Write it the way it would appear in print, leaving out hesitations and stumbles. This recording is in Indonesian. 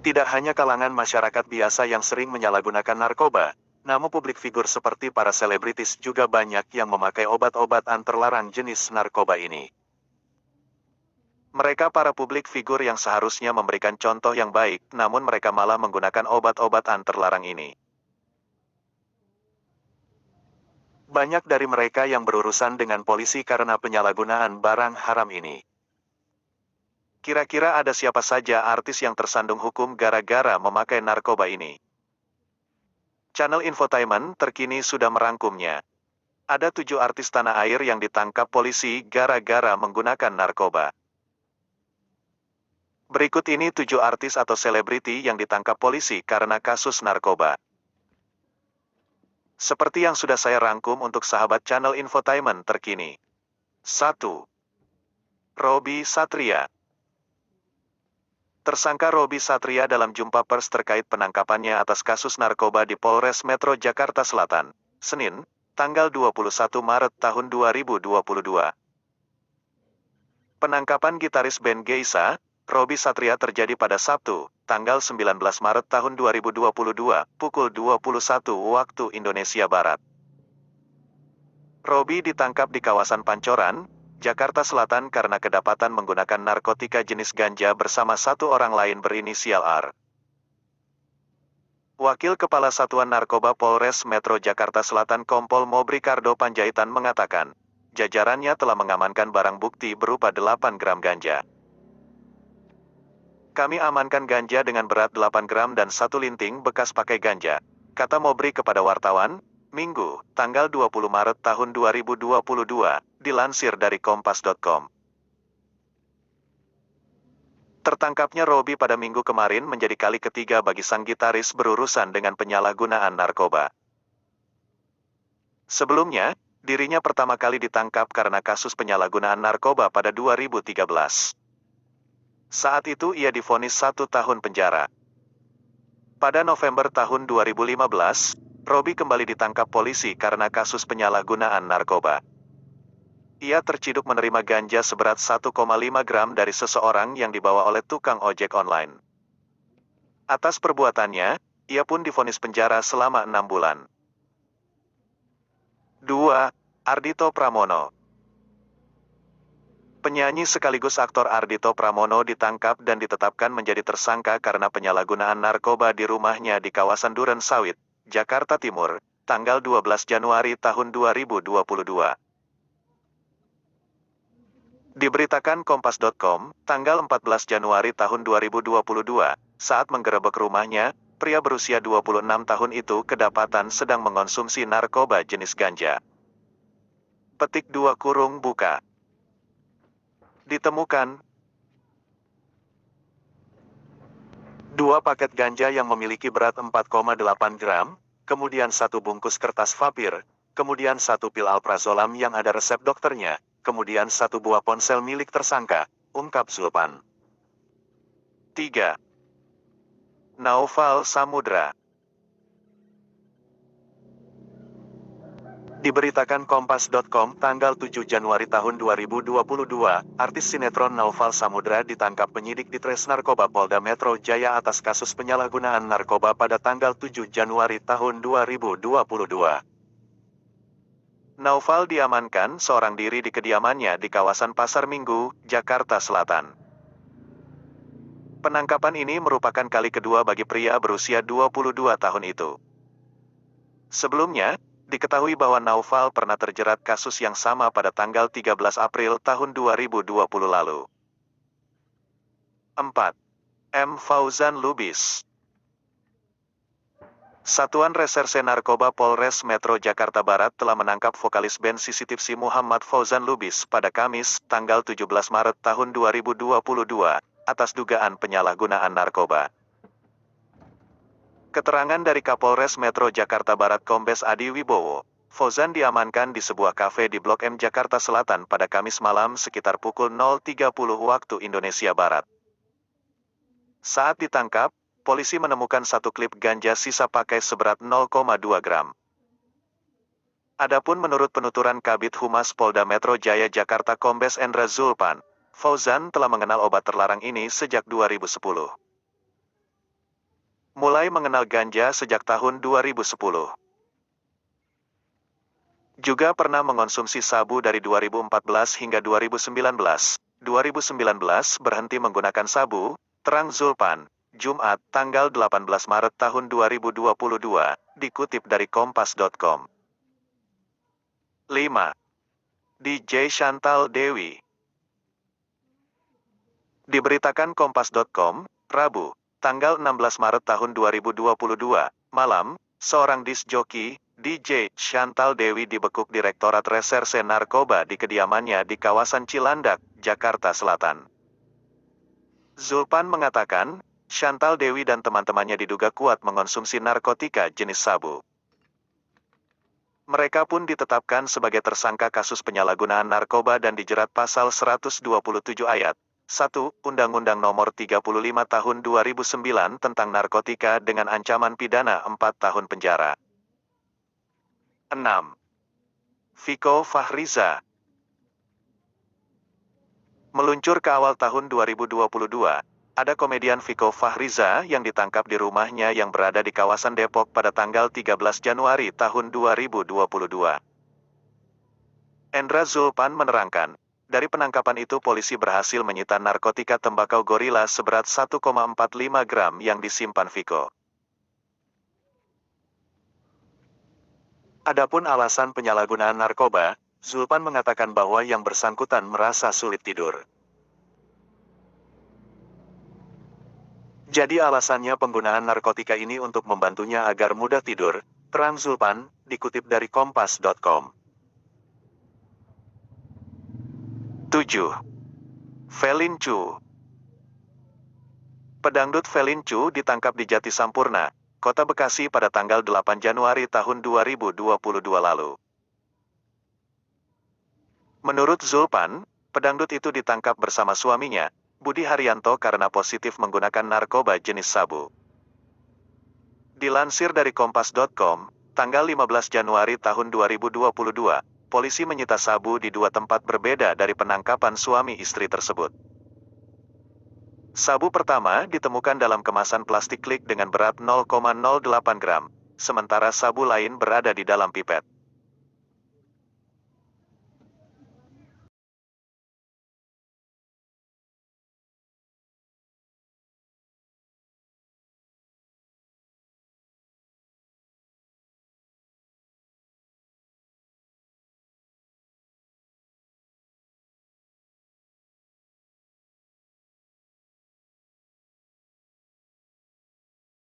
Tidak hanya kalangan masyarakat biasa yang sering menyalahgunakan narkoba, namun publik figur seperti para selebritis juga banyak yang memakai obat-obatan terlarang jenis narkoba ini. Mereka para publik figur yang seharusnya memberikan contoh yang baik, namun mereka malah menggunakan obat-obatan terlarang ini. Banyak dari mereka yang berurusan dengan polisi karena penyalahgunaan barang haram ini. Kira-kira ada siapa saja artis yang tersandung hukum gara-gara memakai narkoba ini? Channel Infotainment terkini sudah merangkumnya. Ada 7 artis tanah air yang ditangkap polisi gara-gara menggunakan narkoba. Berikut ini 7 artis atau selebriti yang ditangkap polisi karena kasus narkoba. Seperti yang sudah saya rangkum untuk sahabat channel Infotainment terkini. 1. Robby Satria. Tersangka Robby Satria dalam jumpa pers terkait penangkapannya atas kasus narkoba di Polres Metro Jakarta Selatan, Senin, tanggal 21 Maret tahun 2022. Penangkapan gitaris band Geisha, Robby Satria terjadi pada Sabtu, tanggal 19 Maret tahun 2022, pukul 21 waktu Indonesia Barat. Robby ditangkap di kawasan Pancoran, Jakarta Selatan karena kedapatan menggunakan narkotika jenis ganja bersama 1 orang lain berinisial R. Wakil Kepala Satuan Narkoba Polres Metro Jakarta Selatan Kompol Mobrikardo Panjaitan mengatakan, jajarannya telah mengamankan barang bukti berupa 8 gram ganja. Kami amankan ganja dengan berat 8 gram dan 1 linting bekas pakai ganja, kata Mobri kepada wartawan, Minggu, tanggal 20 Maret tahun 2022, dilansir dari kompas.com. Tertangkapnya Robby pada Minggu kemarin menjadi kali ketiga bagi sang gitaris berurusan dengan penyalahgunaan narkoba. Sebelumnya, dirinya pertama kali ditangkap karena kasus penyalahgunaan narkoba pada 2013. Saat itu ia divonis 1 tahun penjara. Pada November tahun 2015, Robby kembali ditangkap polisi karena kasus penyalahgunaan narkoba. Ia terciduk menerima ganja seberat 1,5 gram dari seseorang yang dibawa oleh tukang ojek online. Atas perbuatannya, ia pun divonis penjara selama 6 bulan. 2. Ardhito Pramono. Penyanyi sekaligus aktor Ardhito Pramono ditangkap dan ditetapkan menjadi tersangka karena penyalahgunaan narkoba di rumahnya di kawasan Duren Sawit, Jakarta Timur, tanggal 12 Januari tahun 2022. Diberitakan Kompas.com, tanggal 14 Januari tahun 2022, saat menggerebek rumahnya, pria berusia 26 tahun itu kedapatan sedang mengonsumsi narkoba jenis ganja. Petik 2 kurung buka. Ditemukan 2 paket ganja yang memiliki berat 4,8 gram, kemudian 1 bungkus kertas vapir, kemudian 1 pil alprazolam yang ada resep dokternya, kemudian 1 buah ponsel milik tersangka, ungkap Zulpan. 3. Naufal Samudra. Diberitakan Kompas.com tanggal 7 Januari tahun 2022, artis sinetron Naufal Samudra ditangkap penyidik di Tres Narkoba Polda Metro Jaya atas kasus penyalahgunaan narkoba pada tanggal 7 Januari tahun 2022. Naufal diamankan seorang diri di kediamannya di kawasan Pasar Minggu, Jakarta Selatan. Penangkapan ini merupakan kali kedua bagi pria berusia 22 tahun itu. Sebelumnya, diketahui bahwa Naufal pernah terjerat kasus yang sama pada tanggal 13 April tahun 2020 lalu. 4. M. Fauzan Lubis. Satuan Reserse Narkoba Polres Metro Jakarta Barat telah menangkap vokalis band Sisi Tipsi Muhammad Fauzan Lubis pada Kamis, tanggal 17 Maret tahun 2022, atas dugaan penyalahgunaan narkoba. Keterangan dari Kapolres Metro Jakarta Barat Kombes Adi Wibowo, Fauzan diamankan di sebuah kafe di Blok M Jakarta Selatan pada Kamis malam sekitar pukul 0.30 waktu Indonesia Barat. Saat ditangkap, polisi menemukan 1 klip ganja sisa pakai seberat 0,2 gram. Adapun menurut penuturan Kabid Humas Polda Metro Jaya Jakarta Kombes Endra Zulpan, Fauzan telah mengenal obat terlarang ini sejak 2010. Mulai mengenal ganja sejak tahun 2010. Juga pernah mengonsumsi sabu dari 2014 hingga 2019. 2019 berhenti menggunakan sabu, terang Zulpan, Jumat, tanggal 18 Maret tahun 2022, dikutip dari kompas.com. 5. DJ Chantal Dewi. Diberitakan kompas.com, Rabu, tanggal 16 Maret tahun 2022, malam, seorang disc joki, DJ Chantal Dewi dibekuk Direktorat Reserse Narkoba di kediamannya di kawasan Cilandak, Jakarta Selatan. Zulpan mengatakan, Chantal Dewi dan teman-temannya diduga kuat mengonsumsi narkotika jenis sabu. Mereka pun ditetapkan sebagai tersangka kasus penyalahgunaan narkoba dan dijerat pasal 127 ayat 1 Undang-Undang Nomor 35 Tahun 2009 tentang narkotika dengan ancaman pidana 4 tahun penjara. 6. Viko Fahriza. Meluncur ke awal tahun 2022, ada komedian Viko Fahriza yang ditangkap di rumahnya yang berada di kawasan Depok pada tanggal 13 Januari tahun 2022. Endra Zulpan menerangkan, dari penangkapan itu polisi berhasil menyita narkotika tembakau gorila seberat 1,45 gram yang disimpan Viko. Adapun alasan penyalahgunaan narkoba, Zulpan mengatakan bahwa yang bersangkutan merasa sulit tidur. Jadi alasannya penggunaan narkotika ini untuk membantunya agar mudah tidur, terang Zulpan, dikutip dari kompas.com. 7. Felin Chu. Pedangdut Felin Chu ditangkap di Jatisampurna, Kota Bekasi pada tanggal 8 Januari tahun 2022 lalu. Menurut Zulpan, pedangdut itu ditangkap bersama suaminya, Budi Haryanto karena positif menggunakan narkoba jenis sabu. Dilansir dari kompas.com, tanggal 15 Januari tahun 2022, polisi menyita sabu di 2 tempat berbeda dari penangkapan suami istri tersebut. Sabu pertama ditemukan dalam kemasan plastik klik dengan berat 0,08 gram, sementara sabu lain berada di dalam pipet.